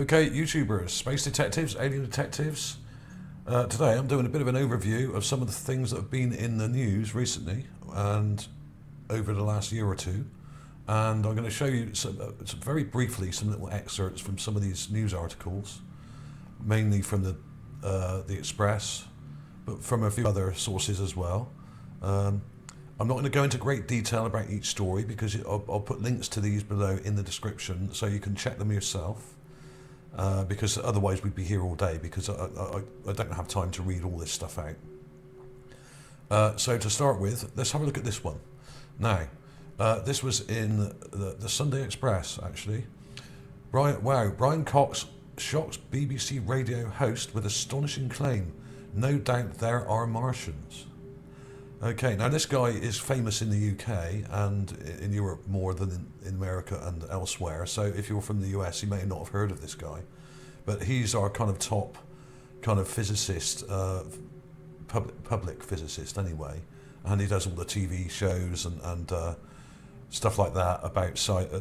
Okay, YouTubers, space detectives, alien detectives. Today I'm doing a bit of an overview of some of the things that have been in the news recently and over the last year or two. And I'm going to show you very briefly some little excerpts from some of these news articles, mainly from the Express, but from a few other sources as well. I'm not going to go into great detail about each story because I'll put links to these below in the description so you can check them yourself. Because otherwise we'd be here all day because I don't have time to read all this stuff out. So to start with, let's have a look at this one. Now, this was in the Sunday Express, actually. Brian Cox shocks BBC radio host with astonishing claim. No doubt there are Martians. Okay, now this guy is famous in the UK and in Europe more than in America and elsewhere. So if you're from the US, you may not have heard of this guy, but he's our kind of top kind of physicist, public physicist anyway, and he does all the TV shows and stuff like that about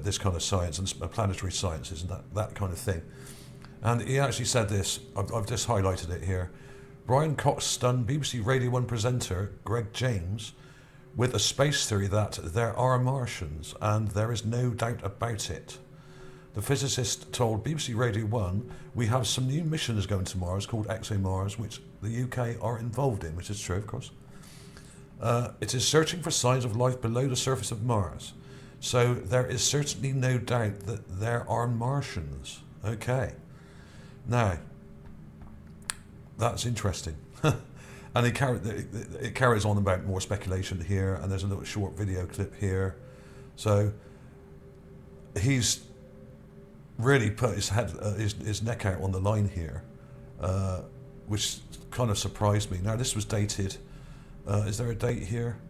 this kind of science and planetary sciences and that kind of thing. And he actually said this. I've just highlighted it here. Brian Cox stunned BBC Radio 1 presenter Greg James with a space theory that there are Martians, and there is no doubt about it. The physicist told BBC Radio 1, we have some new missions going to Mars called ExoMars, which the UK are involved in, which is true, of course. It is searching for signs of life below the surface of Mars. So there is certainly no doubt that there are Martians. Okay. Now, that's interesting. And it carries on about more speculation here, and there's a little short video clip here. So he's really put his neck out on the line here, which kind of surprised me. Now this was dated, is there a date here?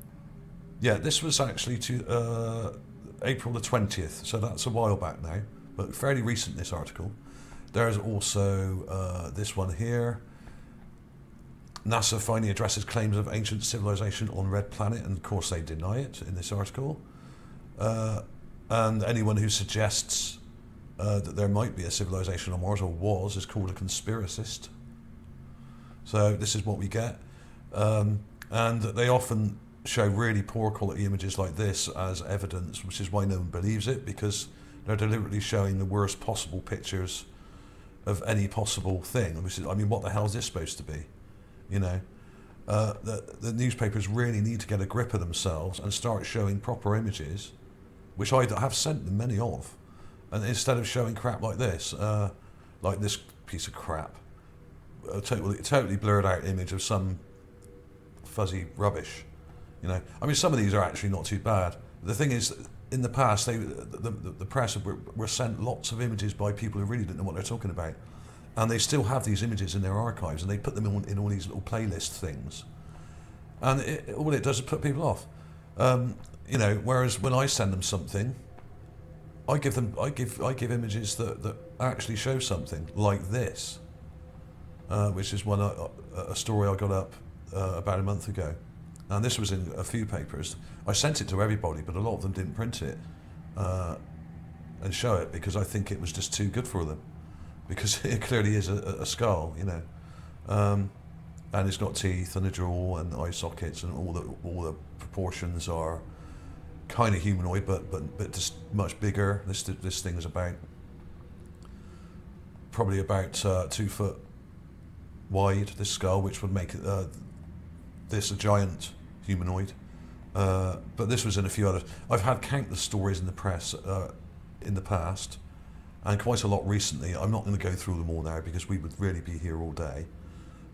Yeah, this was actually to April the 20th, so that's a while back now, but fairly recent, this article. There's also this one here. NASA finally addresses claims of ancient civilization on Red Planet, and of course they deny it in this article. And anyone who suggests that there might be a civilization on Mars, or was, is called a conspiracist. So this is what we get. And they often show really poor quality images like this as evidence, which is why no one believes it, because they're deliberately showing the worst possible pictures of any possible thing. Which is, I mean, what the hell is this supposed to be? You know, the newspapers really need to get a grip of themselves and start showing proper images, which I have sent them many of, and instead of showing crap like this piece of crap, a totally blurred out image of some fuzzy rubbish. You know, I mean, some of these are actually not too bad. The thing is, in the past, the press were sent lots of images by people who really didn't know what they're talking about. And they still have these images in their archives, and they put them in all these little playlist things. And all it does is put people off. You know, whereas when I send them something, I give images that actually show something, like this, which is a story I got up about a month ago. And this was in a few papers. I sent it to everybody, but a lot of them didn't print it and show it because I think it was just too good for them. Because it clearly is a skull, you know, and it's got teeth and a jaw and eye sockets, and all the proportions are kind of humanoid, but just much bigger. This thing is probably about 2 foot wide. This skull, which would make this a giant humanoid. But this was in a few others. I've had countless stories in the press in the past. And quite a lot recently. I'm not going to go through them all now because we would really be here all day.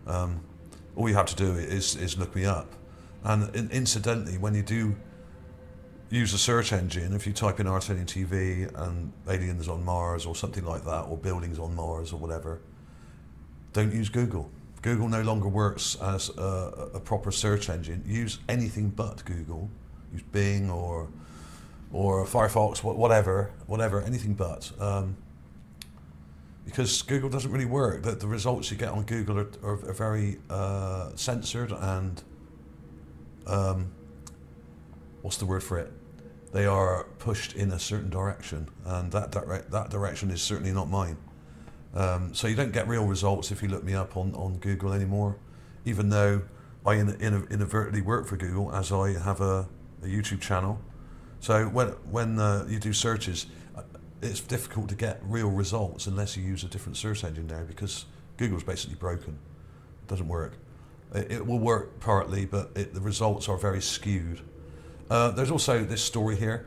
All you have to do is look me up. And incidentally, when you do use a search engine, if you type in ArtAlienTV and aliens on Mars or something like that, or buildings on Mars or whatever, don't use Google. Google no longer works as a proper search engine. Use anything but Google. Use Bing or Firefox, whatever, anything but. Because Google doesn't really work. The results you get on Google are very censored and, what's the word for it? They are pushed in a certain direction, and that direction is certainly not mine. So you don't get real results if you look me up on Google anymore, even though I inadvertently work for Google, as I have a YouTube channel. So when you do searches, it's difficult to get real results unless you use a different search engine now, because Google's basically broken. It doesn't work. It will work partly, but the results are very skewed. There's also this story here.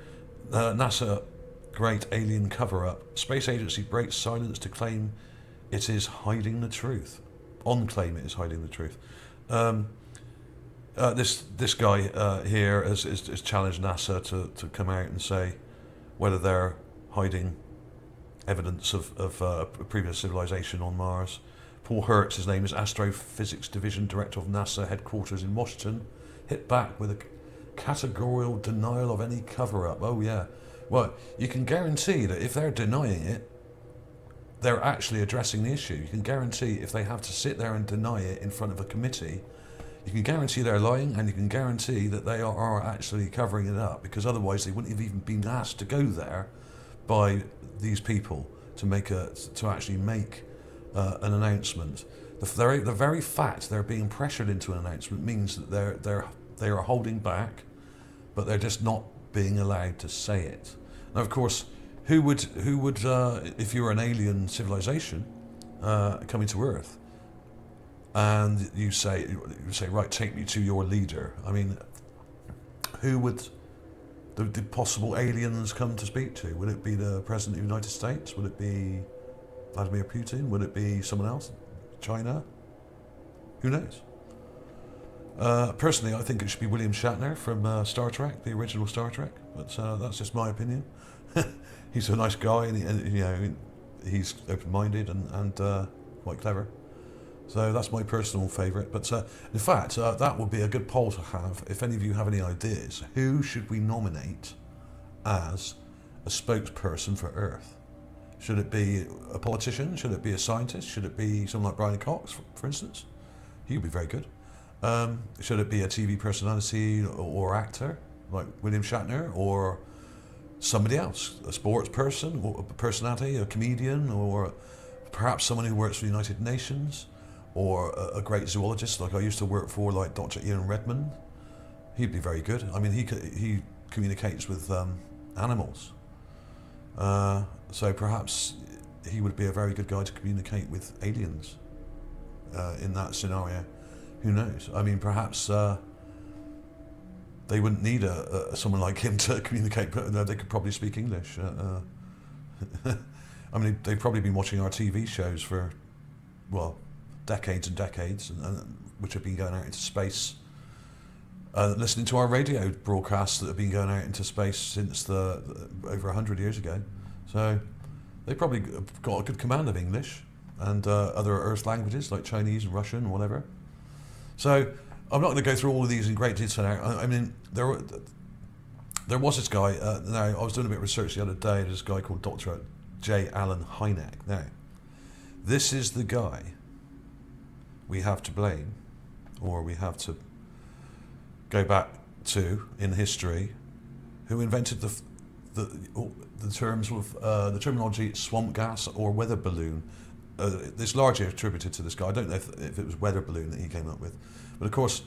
NASA great alien cover-up. Space agency breaks silence to claim it is hiding the truth. Claim it is hiding the truth. This guy here has challenged NASA to come out and say whether they're hiding evidence of a previous civilization on Mars. Paul Hertz, his name is Astrophysics Division Director of NASA headquarters in Washington, hit back with a categorical denial of any cover-up. Oh yeah. Well, you can guarantee that if they're denying it, they're actually addressing the issue. You can guarantee if they have to sit there and deny it in front of a committee, you can guarantee they're lying, and you can guarantee that they are actually covering it up, because otherwise they wouldn't have even been asked to go there by these people to actually make an announcement. The very fact they're being pressured into an announcement means that they are holding back, but they're just not being allowed to say it. Now, of course, who would if you were an alien civilization coming to Earth, and you say, right, take me to your leader. I mean, who would the possible aliens come to speak to? Would it be the President of the United States? Would it be Vladimir Putin? Would it be someone else? China? Who knows? Personally, I think it should be William Shatner from Star Trek, the original Star Trek. But that's just my opinion. He's a nice guy, and he's open-minded and quite clever. So that's my personal favourite. But in fact, that would be a good poll to have. If any of you have any ideas, who should we nominate as a spokesperson for Earth? Should it be a politician? Should it be a scientist? Should it be someone like Brian Cox, for instance? He would be very good. Should it be a TV personality or actor like William Shatner, or somebody else, a sports person, or a personality, a comedian, or perhaps someone who works for the United Nations, or a great zoologist like I used to work for, like Dr. Ian Redmond? He'd be very good. I mean, he communicates with animals, so perhaps he would be a very good guy to communicate with aliens in that scenario. Who knows? I mean, perhaps they wouldn't need someone like him to communicate, but they could probably speak English. I mean, they've probably been watching our TV shows for, well, decades and decades, which have been going out into space, listening to our radio broadcasts that have been going out into space since over 100 years ago. So they probably got a good command of English and other Earth languages like Chinese and Russian and whatever. So I'm not going to go through all of these in great detail now. I mean, there was this guy. Now, I was doing a bit of research the other day. There's this guy called Dr. J. Allen Hynek. Now, this is the guy we have to blame, or we have to go back to in history, who invented the terms of the terminology swamp gas or weather balloon. It's largely attributed to this guy. I don't know if it was weather balloon that he came up with, but of course,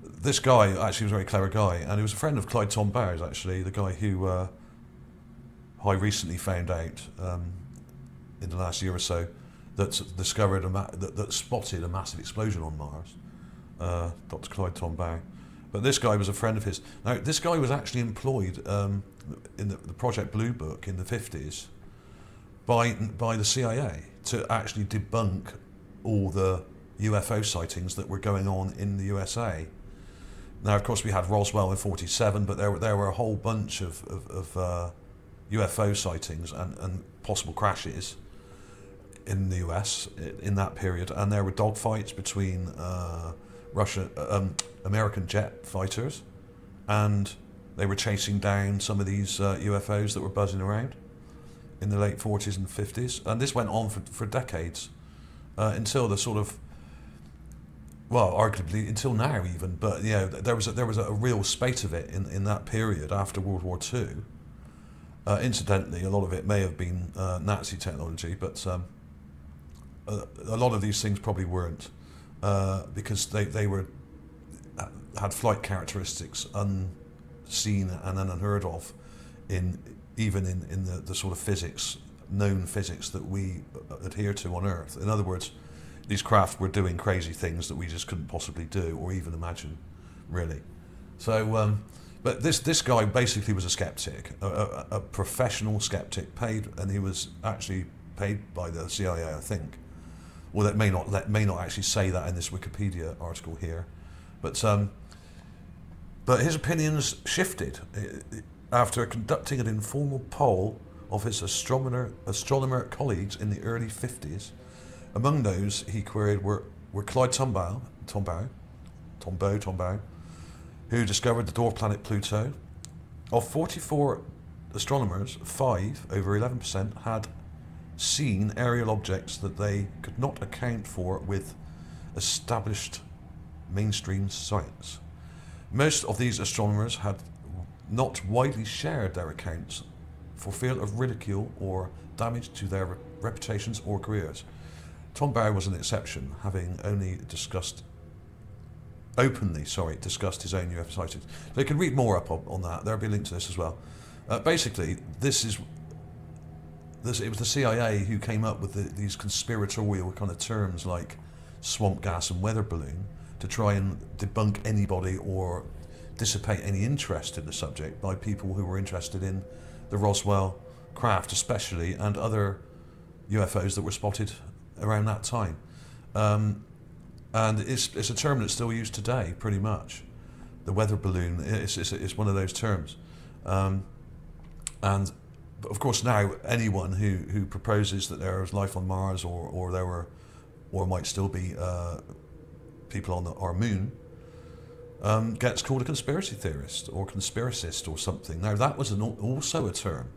this guy actually was a very clever guy, and he was a friend of Clyde Tom Bowers, actually, the guy who I recently found out in the last year or so that discovered that spotted a massive explosion on Mars. Dr. Clyde Tom Bowers. But this guy was a friend of his. Now, this guy was actually employed in the Project Blue Book in the 50s by the CIA to actually debunk all the UFO sightings that were going on in the USA. Now, of course, we had Roswell in '47, but there were a whole bunch of UFO sightings and possible crashes in the US in that period, and there were dogfights between American jet fighters, and they were chasing down some of these UFOs that were buzzing around in the late 40s and 50s, and this went on for decades until the sort of, well, arguably until now even, but you know, there was a real spate of it in that period after World War II. Incidentally, a lot of it may have been Nazi technology, but a lot of these things probably weren't, because they had flight characteristics unseen and unheard of even in the sort of physics, known physics that we adhere to on Earth. In other words, these craft were doing crazy things that we just couldn't possibly do or even imagine, really. So, but this guy basically was a skeptic, a professional skeptic, and he was actually paid by the CIA, I think. Well, that may not actually say that in this Wikipedia article here, but his opinions shifted after conducting an informal poll of his astronomer colleagues in the early 50s. Among those he queried were Clyde Tombaugh, who discovered the dwarf planet Pluto. Of 44 astronomers, 5, over 11%, had seen aerial objects that they could not account for with established mainstream science. Most of these astronomers had not widely shared their accounts for fear of ridicule or damage to their reputations or careers. Tombaugh was an exception, having only openly discussed his own UFO sightings. So you can read more up on that. There'll be a link to this as well. Basically, it was the CIA who came up with these conspiratorial kind of terms like swamp gas and weather balloon to try and debunk anybody or dissipate any interest in the subject by people who were interested in the Roswell craft especially, and other UFOs that were spotted around that time. And it's a term that's still used today, pretty much. The weather balloon, it's one of those terms. And of course now anyone who proposes that there is life on Mars or might still be people on our moon gets called a conspiracy theorist or conspiracist or something. Now that was also a term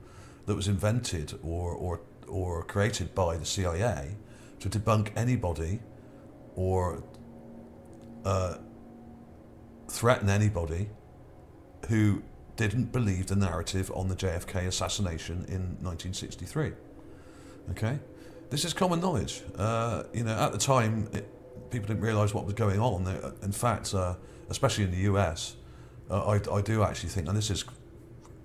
that was invented or created by the CIA to debunk anybody or threaten anybody who didn't believe the narrative on the JFK assassination in 1963. Okay, this is common knowledge. At the time, people didn't realise what was going on. In fact, especially in the US, I do actually think, and this is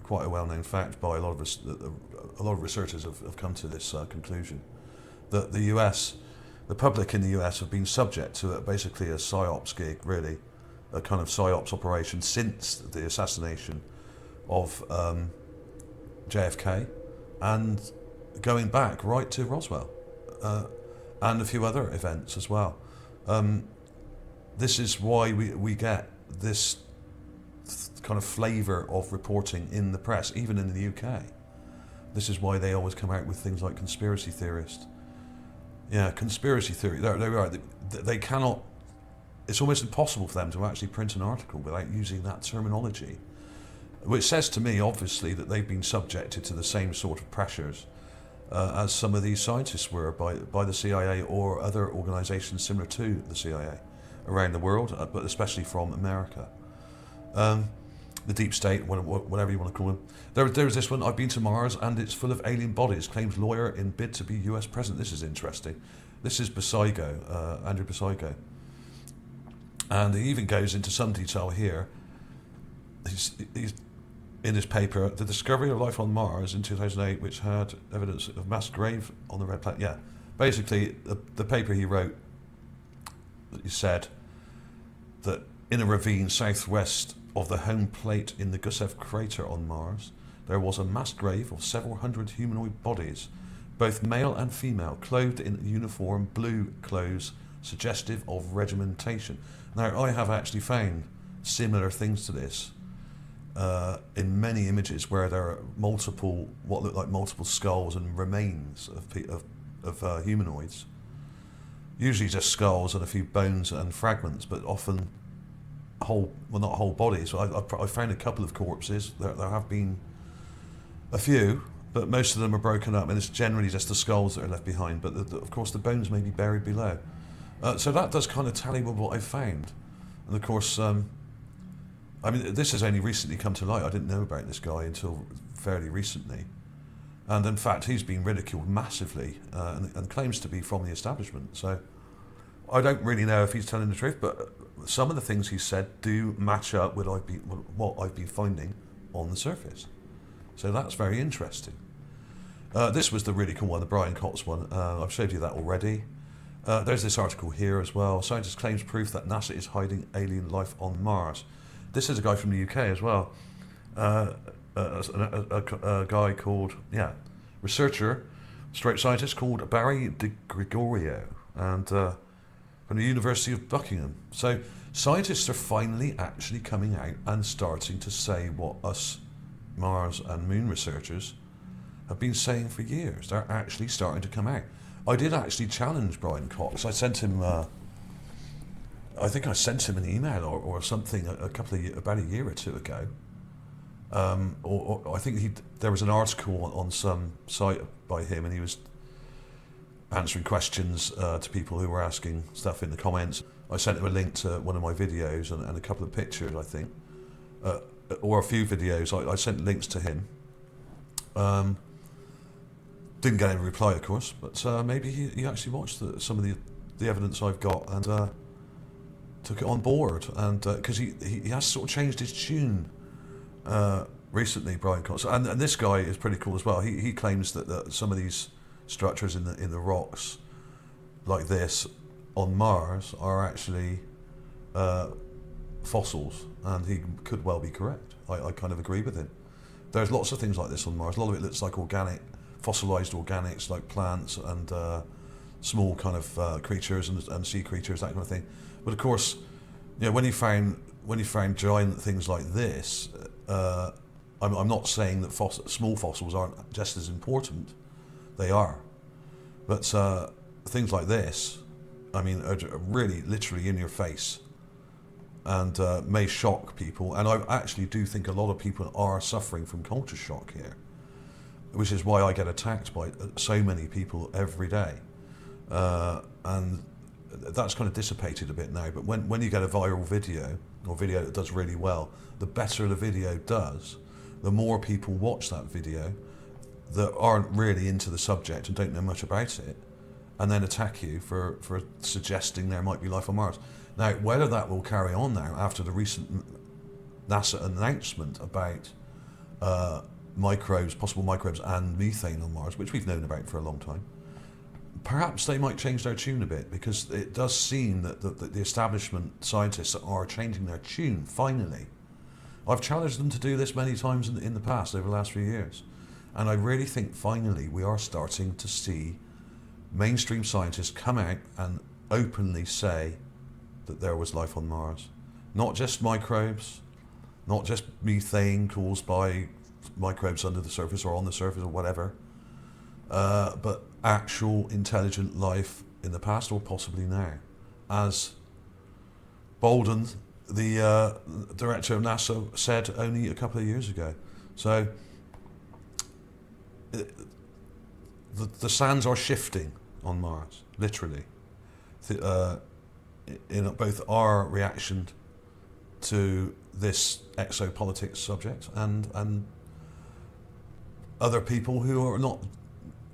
quite a well-known fact by a lot of researchers have come to this conclusion, that the public in the US have been subject to basically a psyops gig, really, a kind of psyops operation since the assassination of JFK, and going back right to Roswell, and a few other events as well. This is why we get this kind of flavour of reporting in the press, even in the UK. This is why they always come out with things like conspiracy theorist. Yeah, conspiracy theory. They cannot. It's almost impossible for them to actually print an article without using that terminology, which says to me, obviously, that they've been subjected to the same sort of pressures as some of these scientists were by the CIA or other organisations similar to the CIA around the world, but especially from America. The deep state, whatever you want to call them. There's this one, I've been to Mars and it's full of alien bodies, claims lawyer in bid to be US president. This is interesting. This is Basigo, Andrew Basigo. And he even goes into some detail here. He's in his paper, the discovery of life on Mars in 2008, which had evidence of mass grave on the red planet. Yeah, basically the paper he wrote, he said that in a ravine southwest of the home plate in the Gusev crater on Mars, there was a mass grave of several hundred humanoid bodies, both male and female, clothed in uniform blue clothes suggestive of regimentation. Now, I have actually found similar things to this in many images where there are what look like multiple skulls and remains of humanoids. Usually just skulls and a few bones and fragments, but often not whole bodies. I found a couple of corpses. There have been a few, but most of them are broken up, and it's generally just the skulls that are left behind. But of course, the bones may be buried below. So that does kind of tally with what I found. And of course, this has only recently come to light. I didn't know about this guy until fairly recently. And in fact, he's been ridiculed massively and claims to be from the establishment. So I don't really know if he's telling the truth, but some of the things he said do match up with what I've been finding on the surface. So that's very interesting. This was the really cool one, the Brian Cox one. I've showed you that already. There's this article here as well. Scientist claims proof that NASA is hiding alien life on Mars. This is a guy from the UK as well. A guy called, researcher, stroke scientist called Barry de Gregorio, and from the University of Buckingham. So scientists are finally actually coming out and starting to say what us Mars and Moon researchers have been saying for years. They're actually starting to come out. I did actually challenge Brian Cox. I sent him, I think I sent him an email or something about a year or two ago. Or I think there was an article on some site by him, and he was answering questions to people who were asking stuff in the comments. I sent him a link to one of my videos and a couple of pictures, I think, or a few videos. I sent links to him. Didn't get any reply, of course, but maybe he actually watched some of the evidence I've got and took it on board. And because he has sort of changed his tune recently, Brian Cox. And this guy is pretty cool as well. He claims that some of these structures in the rocks, like this, on Mars, are actually fossils, and he could well be correct. I kind of agree with him. There's lots of things like this on Mars. A lot of it looks like organic, fossilized organics, like plants and small kind of creatures and sea creatures, that kind of thing. But of course, when you found giant things like this, I'm not saying that small fossils aren't just as important. They are, but things like this, I mean, are really literally in your face, and may shock people. And I actually do think a lot of people are suffering from culture shock here, which is why I get attacked by so many people every day, and that's kind of dissipated a bit now. But when you get a viral video or video that does really well, the better the video does, the more people watch that video that aren't really into the subject and don't know much about it, and then attack you for suggesting there might be life on Mars. Now, whether that will carry on now after the recent NASA announcement about possible microbes and methane on Mars, which we've known about for a long time, perhaps they might change their tune a bit, because it does seem that the establishment scientists are changing their tune, finally. I've challenged them to do this many times in the past, over the last few years. And I really think finally we are starting to see mainstream scientists come out and openly say that there was life on Mars. Not just microbes, not just methane caused by microbes under the surface or on the surface or whatever, but actual intelligent life in the past or possibly now. As Bolden, the director of NASA, said only a couple of years ago. So the sands are shifting on Mars, literally, in both our reaction to this exopolitics subject and other people who are not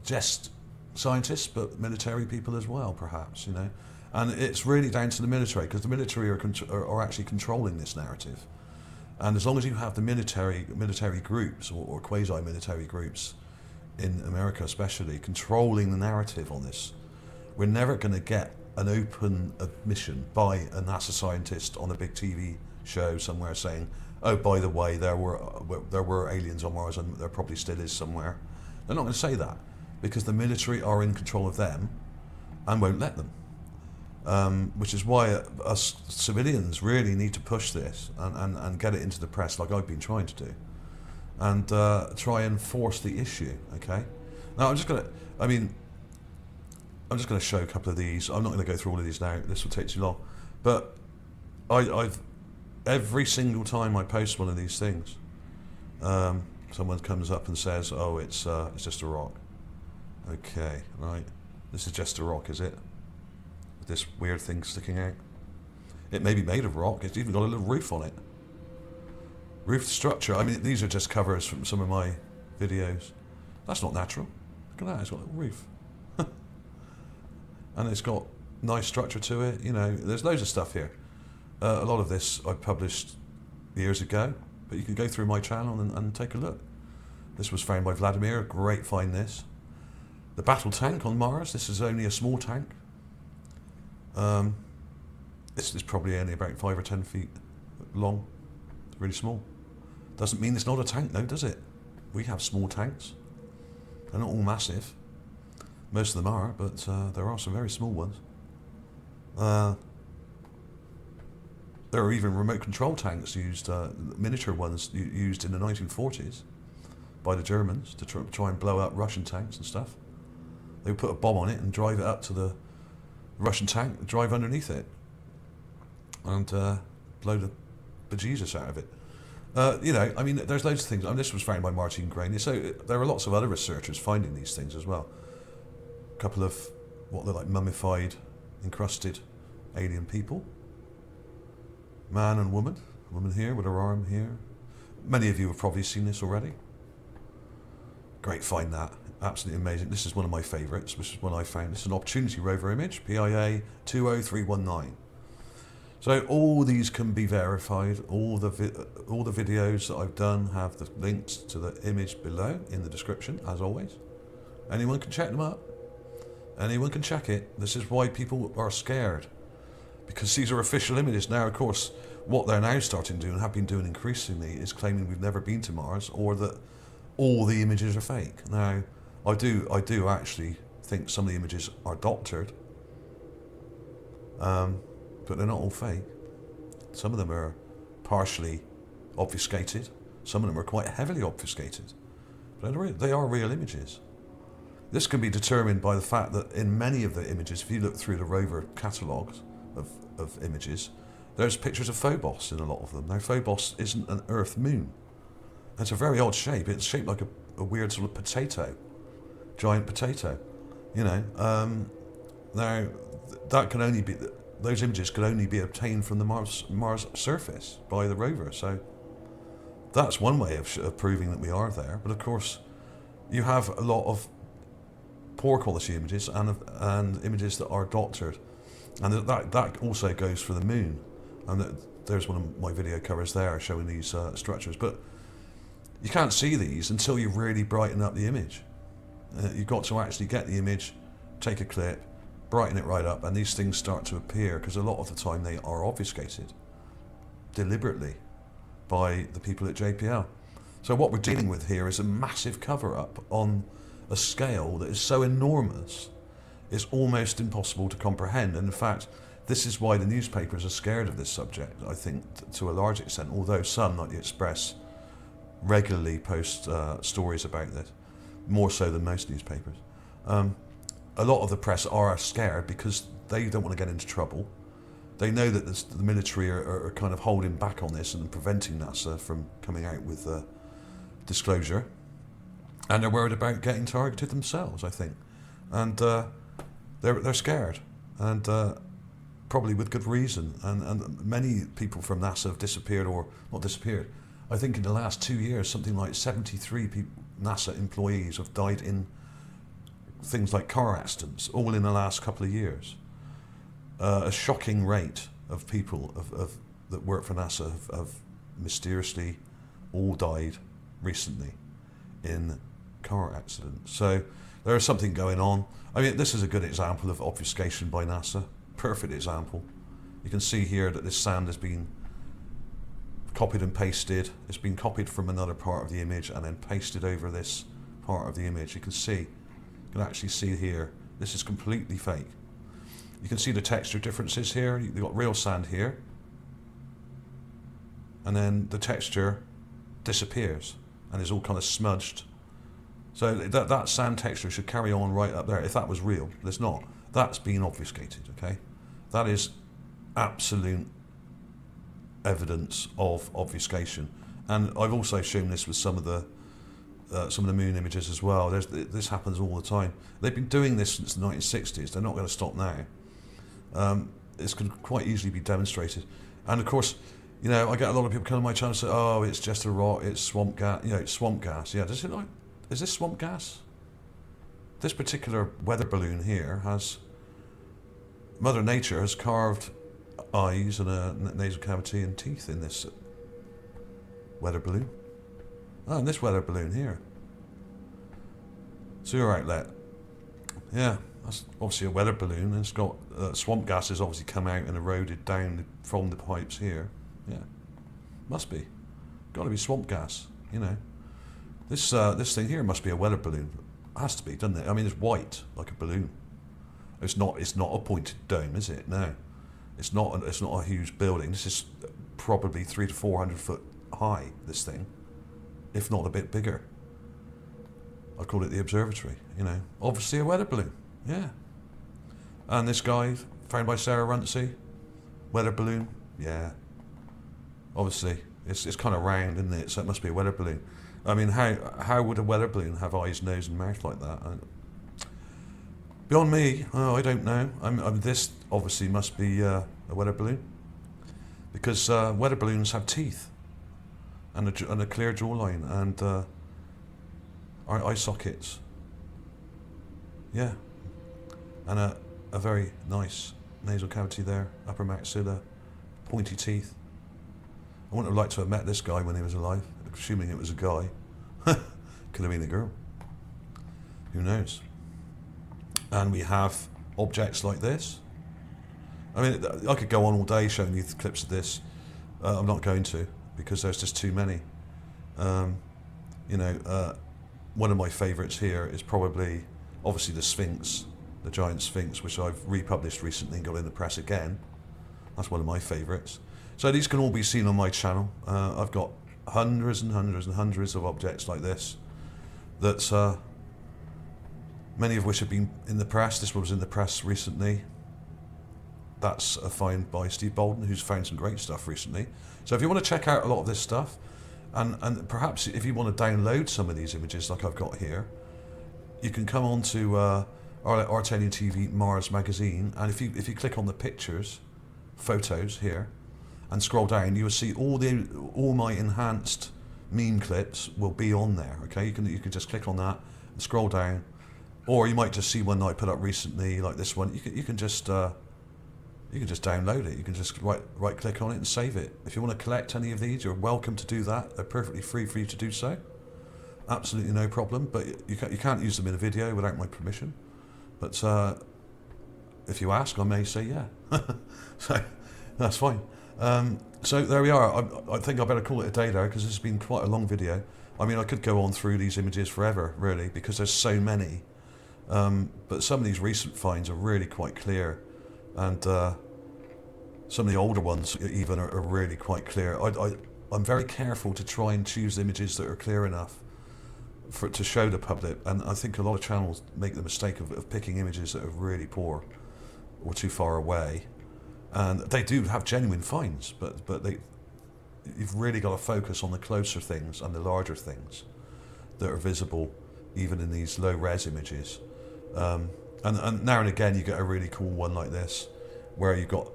just scientists but military people as well, perhaps, and it's really down to the military, because the military are actually controlling this narrative. And as long as you have the military groups or quasi-military groups in America especially controlling the narrative on this, we're never going to get an open admission by a NASA scientist on a big TV show somewhere saying, oh, by the way, there were aliens on Mars and there probably still is somewhere. They're not going to say that, because the military are in control of them and won't let them. Which is why us civilians really need to push this and get it into the press, like I've been trying to do, and try and force the issue. Okay. Now I'm just going to show a couple of these. I'm not going to go through all of these now. This will take too long. But I've every single time I post one of these things, someone comes up and says, "Oh, it's just a rock." Okay, right. This is just a rock, is it? With this weird thing sticking out. It may be made of rock. It's even got a little roof on it. Roof structure. I mean, these are just covers from some of my videos. That's not natural. Look at that, it's got a little roof. And it's got nice structure to it, you know, there's loads of stuff here. A lot of this I published years ago, but you can go through my channel and take a look. This was found by Vladimir, great find this. The battle tank on Mars, this is only a small tank. This is probably only about 5 or 10 feet long, it's really small. Doesn't mean it's not a tank though, does it? We have small tanks. They're not all massive. Most of them are, but there are some very small ones. There are even remote control tanks used, miniature ones used in the 1940s by the Germans to try and blow up Russian tanks and stuff. They would put a bomb on it and drive it up to the Russian tank and drive underneath it and blow the bejesus out of it. You know, I mean, there's loads of things. I mean, this was found by Martin Graney, so there are lots of other researchers finding these things as well. A couple of what look like mummified, encrusted alien people. Man and woman. Woman here with her arm here. Many of you have probably seen this already. Great find that. Absolutely amazing. This is one of my favourites. This is one I found. This is an Opportunity rover image, PIA 20319. So all these can be verified. All the videos that I've done have the links to the image below in the description, as always. Anyone can check them up. Anyone can check it. This is why people are scared, because these are official images. Now, of course, what they're now starting to do and have been doing increasingly is claiming we've never been to Mars, or that all the images are fake. Now, I do actually think some of the images are doctored, but they're not all fake. Some of them are partially obfuscated. Some of them are quite heavily obfuscated. But they are real images. This can be determined by the fact that in many of the images, if you look through the rover catalogues of images, there's pictures of Phobos in a lot of them. Now, Phobos isn't an Earth moon. It's a very odd shape. It's shaped like a weird sort of potato, giant potato, you know. Now, that can only be, those images could only be obtained from the Mars surface by the rover. So that's one way of proving that we are there. But of course, you have a lot of poor quality images and images that are doctored, and that also goes for the moon. And there's one of my video covers there showing these structures. But you can't see these until you really brighten up the image. You've got to actually get the image, take a clip, brighten it right up, and these things start to appear, because a lot of the time they are obfuscated deliberately by the people at JPL. So what we're dealing with here is a massive cover-up on a scale that is so enormous it's almost impossible to comprehend. And in fact, this is why the newspapers are scared of this subject, I think, to a large extent, although some, like the Express, regularly post stories about this, more so than most newspapers. A lot of the press are scared because they don't want to get into trouble. They know that the military are kind of holding back on this and preventing NASA from coming out with disclosure. And they're worried about getting targeted themselves, I think. And they're scared, and probably with good reason. And many people from NASA have disappeared, or not disappeared. I think in the last 2 years, something like 73 NASA employees have died in things like car accidents, all in the last couple of years. A shocking rate of people that work for NASA have mysteriously all died recently in car accidents. So there is something going on. I mean, this is a good example of obfuscation by NASA. Perfect example. You can see here that this sand has been copied and pasted. It's been copied from another part of the image and then pasted over this part of the image. You can actually see here, this is completely fake. You can see the texture differences here. You've got real sand here, and then the texture disappears and is all kind of smudged. So that sand texture should carry on right up there if that was real. But it's not. That's been obfuscated, okay? That is absolute evidence of obfuscation. And I've also shown this with some of the moon images as well. This happens all the time. They've been doing this since the 1960s. They're not going to stop now. This can quite easily be demonstrated. And of course, you know, I get a lot of people come to my channel and say, "Oh, it's just a rock. It's swamp gas. You know, it's swamp gas." Yeah, does it like? is this swamp gas? This particular weather balloon here has, Mother Nature has carved eyes and a nasal cavity and teeth in this weather balloon. Oh, and this weather balloon here. Sewer outlet. Yeah, that's obviously a weather balloon, and it's got swamp gases obviously come out and eroded down from the pipes here. Yeah, must be. Got to be swamp gas, you know. This thing here must be a weather balloon. Has to be, doesn't it? I mean, it's white like a balloon. It's not a pointed dome, is it? No, it's not a huge building. This is probably 300 to 400 foot high. This thing, if not a bit bigger. I call it the observatory. You know, obviously a weather balloon. Yeah. And this guy found by Sarah Runcie, weather balloon. Yeah. Obviously, it's kind of round, isn't it? So it must be a weather balloon. I mean, how would a weather balloon have eyes, nose, and mouth like that? Beyond me, oh, I don't know. This obviously must be a weather balloon, because weather balloons have teeth and a clear jawline and eye sockets. Yeah, and a very nice nasal cavity there, upper maxilla, pointy teeth. I wouldn't have liked to have met this guy when he was alive, assuming it was a guy. Could have been a girl. Who knows? And we have objects like this. I mean, I could go on all day showing you clips of this. I'm not going to, because there's just too many. You know, one of my favourites here is probably, obviously, the Sphinx, the giant Sphinx, which I've republished recently and got in the press again. That's one of my favourites. So these can all be seen on my channel. I've got hundreds and hundreds and hundreds of objects like this that many of which have been in the press. This one was in the press recently. That's a find by Steve Bolden, who's found some great stuff recently. So if you want to check out a lot of this stuff, and perhaps if you want to download some of these images like I've got here, you can come on to ArtAlienTV Mars magazine, and if you click on the pictures, photos here, and scroll down, you will see all my enhanced meme clips will be on there. Okay, you can just click on that and scroll down, or you might just see one that I put up recently, like this one. You can just download it. You can just right click on it and save it. If you want to collect any of these, you're welcome to do that. They're perfectly free for you to do so. Absolutely no problem. But you can't use them in a video without my permission. But if you ask, I may say yeah. So that's fine. So there we are. I think I better call it a day there, because this has been quite a long video. I mean, I could go on through these images forever, really, because there's so many. But some of these recent finds are really quite clear, and some of the older ones even are really quite clear. I'm very careful to try and choose images that are clear enough to show the public, and I think a lot of channels make the mistake of picking images that are really poor or too far away. And they do have genuine finds, but you've really got to focus on the closer things and the larger things that are visible even in these low-res images. And now and again you get a really cool one like this, where you've got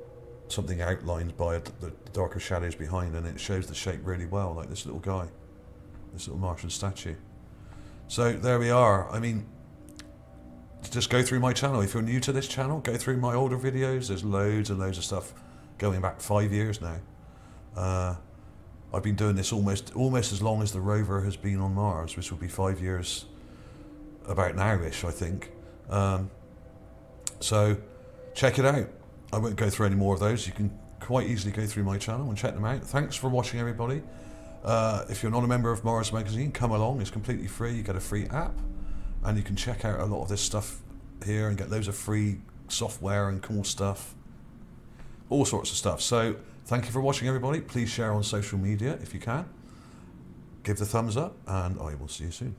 something outlined by the darker shadows behind, and it shows the shape really well, like this little guy, this little Martian statue. So there we are. I mean, just go through my channel. If you're new to this channel, go through my older videos. There's loads and loads of stuff going back 5 years now. I've been doing this almost as long as the rover has been on Mars, which will be 5 years about now-ish, I think. So check it out. I won't go through any more of those. You can quite easily go through my channel and check them out. Thanks for watching, everybody. If you're not a member of Mars Magazine, come along. It's completely free. You get a free app, and you can check out a lot of this stuff here and get loads of free software and cool stuff, all sorts of stuff. So thank you for watching, everybody. Please share on social media if you can. Give the thumbs up, and I will see you soon.